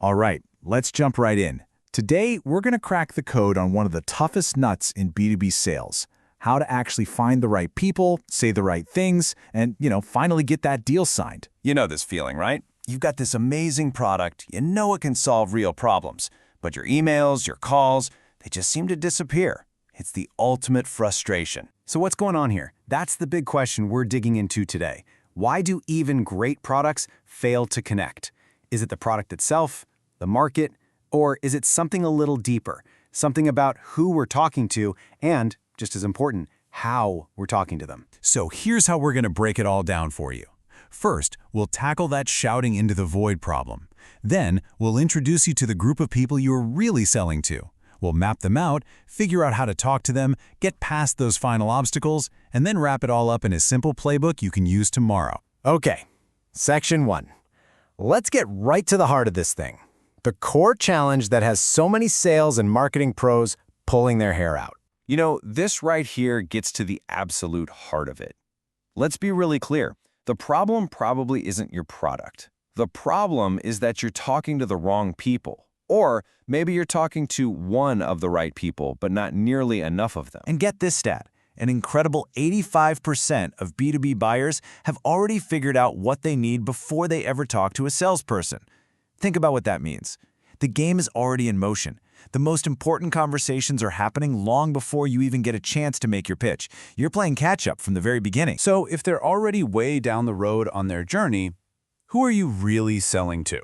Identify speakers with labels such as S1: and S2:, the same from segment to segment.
S1: All right, let's jump right in. Today, we're going to crack the code on one of the toughest nuts in B2B sales, how to actually find the right people, say the right things, and, finally get that deal signed.
S2: You know this feeling, right? You've got this amazing product, you know it can solve real problems, but your emails, your calls, they just seem to disappear. It's the ultimate frustration. So what's going on here? That's the big question we're digging into today. Why do even great products fail to connect? Is it the product itself, the market, or is it something a little deeper? Something about who we're talking to and, just as important, how we're talking to them.
S3: So here's how we're going to break it all down for you. First, we'll tackle that shouting into the void problem. Then, we'll introduce you to the group of people you're really selling to. We'll map them out, figure out how to talk to them, get past those final obstacles, and then wrap it all up in a simple playbook you can use tomorrow.
S4: Okay, Section 1. Let's get right to the heart of this thing. The core challenge that has so many sales and marketing pros pulling their hair out.
S2: You know, this right here gets to the absolute heart of it. Let's be really clear. The problem probably isn't your product. The problem is that you're talking to the wrong people. Or maybe you're talking to one of the right people, but not nearly enough of them.
S1: And get this stat. An incredible 85% of B2B buyers have already figured out what they need before they ever talk to a salesperson. Think about what that means. The game is already in motion. The most important conversations are happening long before you even get a chance to make your pitch. You're playing catch-up from the very beginning.
S3: So if they're already way down the road on their journey, who are you really selling to?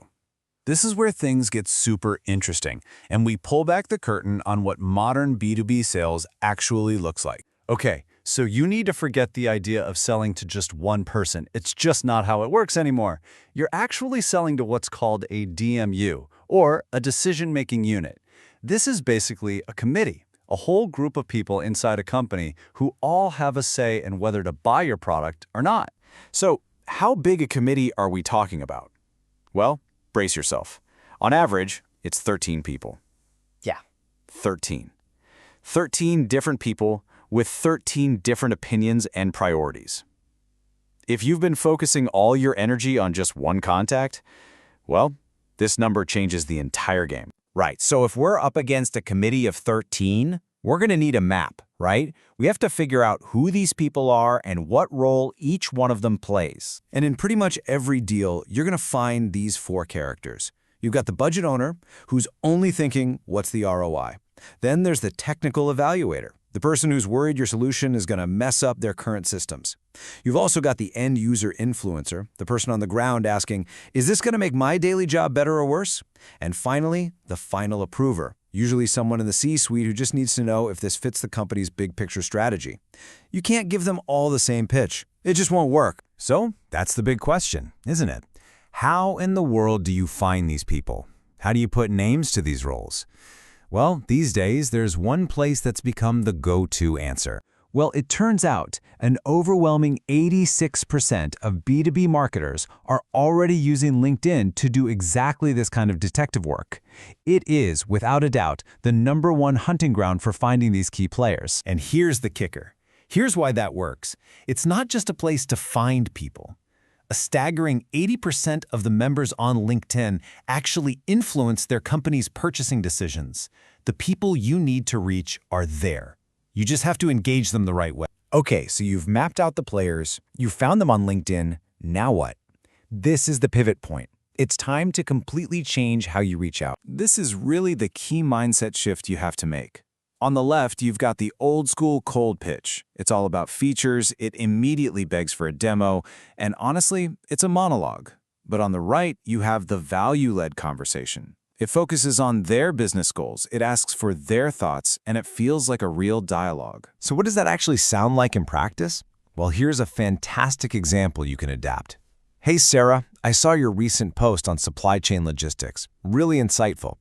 S3: This is where things get super interesting, and we pull back the curtain on what modern B2B sales actually looks like. Okay, so you need to forget the idea of selling to just one person. It's just not how it works anymore. You're actually selling to what's called a DMU, or a decision-making unit. This is basically a committee, a whole group of people inside a company who all have a say in whether to buy your product or not.
S1: So, how big a committee are we talking about? Well, brace yourself. On average, it's 13 people.
S4: Yeah.
S1: 13. 13 different people with 13 different opinions and priorities. If you've been focusing all your energy on just one contact, well, this number changes the entire game. Right, so if we're up against a committee of 13, we're going to need a map, right? We have to figure out who these people are and what role each one of them plays. And in pretty much every deal, you're going to find these four characters. You've got the budget owner, who's only thinking, what's the ROI? Then there's the technical evaluator, the person who's worried your solution is going to mess up their current systems. You've also got the end user influencer, the person on the ground asking, is this going to make my daily job better or worse? And finally, the final approver, usually someone in the C-suite who just needs to know if this fits the company's big picture strategy. You can't give them all the same pitch. It just won't work.
S3: So that's the big question, isn't it? How in the world do you find these people? How do you put names to these roles? Well, these days, there's one place that's become the go-to answer. Well, it turns out an overwhelming 86% of B2B marketers are already using LinkedIn to do exactly this kind of detective work. It is, without a doubt, the #1 hunting ground for finding these key players.
S1: And here's the kicker. Here's why that works. It's not just a place to find people. A staggering 80% of the members on LinkedIn actually influence their company's purchasing decisions. The people you need to reach are there. You just have to engage them the right way. Okay, so you've mapped out the players, you found them on LinkedIn, now what? This is the pivot point. It's time to completely change how you reach out. This is really the key mindset shift you have to make. On the left, you've got the old school cold pitch. It's all about features, it immediately begs for a demo, and honestly, it's a monologue. But on the right, you have the value-led conversation. It focuses on their business goals, it asks for their thoughts, and it feels like a real dialogue. So what does that actually sound like in practice? Well, here's a fantastic example you can adapt. Hey Sarah, I saw your recent post on supply chain logistics. Really insightful.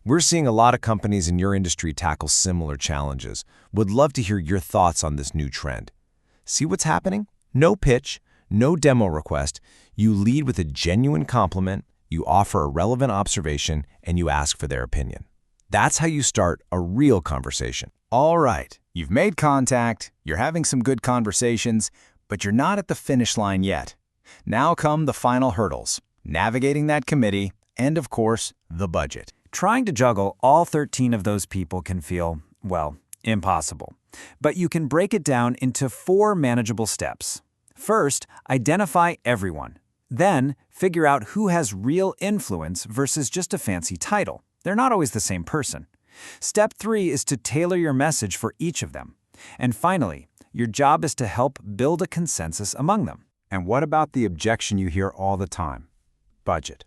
S1: We're seeing a lot of companies in your industry tackle similar challenges. Would love to hear your thoughts on this new trend. See what's happening? No pitch, no demo request. You lead with a genuine compliment, you offer a relevant observation, and you ask for their opinion. That's how you start a real conversation. All right, you've made contact, you're having some good conversations, but you're not at the finish line yet. Now come the final hurdles. Navigating that committee,
S2: And of course, the budget.
S5: Trying to juggle all 13 of those people can feel, well, impossible. But you can break it down into 4 manageable steps. First, identify everyone. Then, figure out who has real influence versus just a fancy title. They're not always the same person. Step 3 is to tailor your message for each of them. And finally, your job is to help build a consensus among them.
S4: And what about the objection you hear all the time? Budget.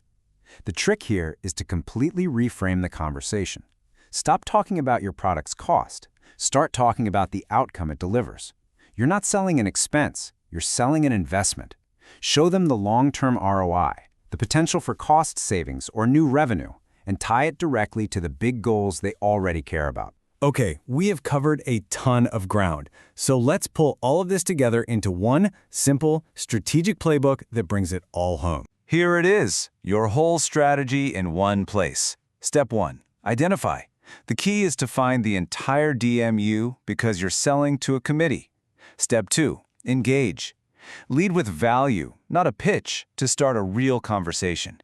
S4: The trick here is to completely reframe the conversation. Stop talking about your product's cost. Start talking about the outcome it delivers. You're not selling an expense, you're selling an investment. Show them the long-term ROI, the potential for cost savings or new revenue, and tie it directly to the big goals they already care about.
S1: Okay, we have covered a ton of ground, so let's pull all of this together into one simple, strategic playbook that brings it all home.
S2: Here it is, your whole strategy in one place. Step 1, identify. The key is to find the entire DMU because you're selling to a committee. Step 2, engage. Lead with value, not a pitch, to start a real conversation.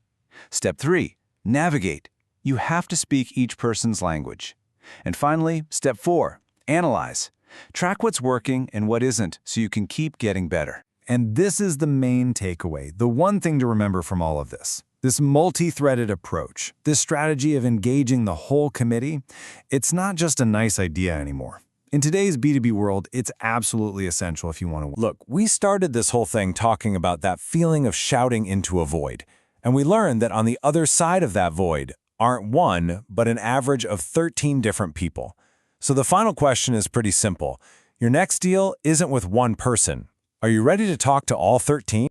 S2: Step 3, navigate. You have to speak each person's language. And finally, step 4, analyze. Track what's working and what isn't so you can keep getting better.
S1: And this is the main takeaway, the one thing to remember from all of this. This multi-threaded approach, this strategy of engaging the whole committee, it's not just a nice idea anymore. In today's B2B world, it's absolutely essential if you want to. Look, we started this whole thing talking about that feeling of shouting into a void. And we learned that on the other side of that void aren't one, but an average of 13 different people. So the final question is pretty simple. Your next deal isn't with one person. Are you ready to talk to all 13?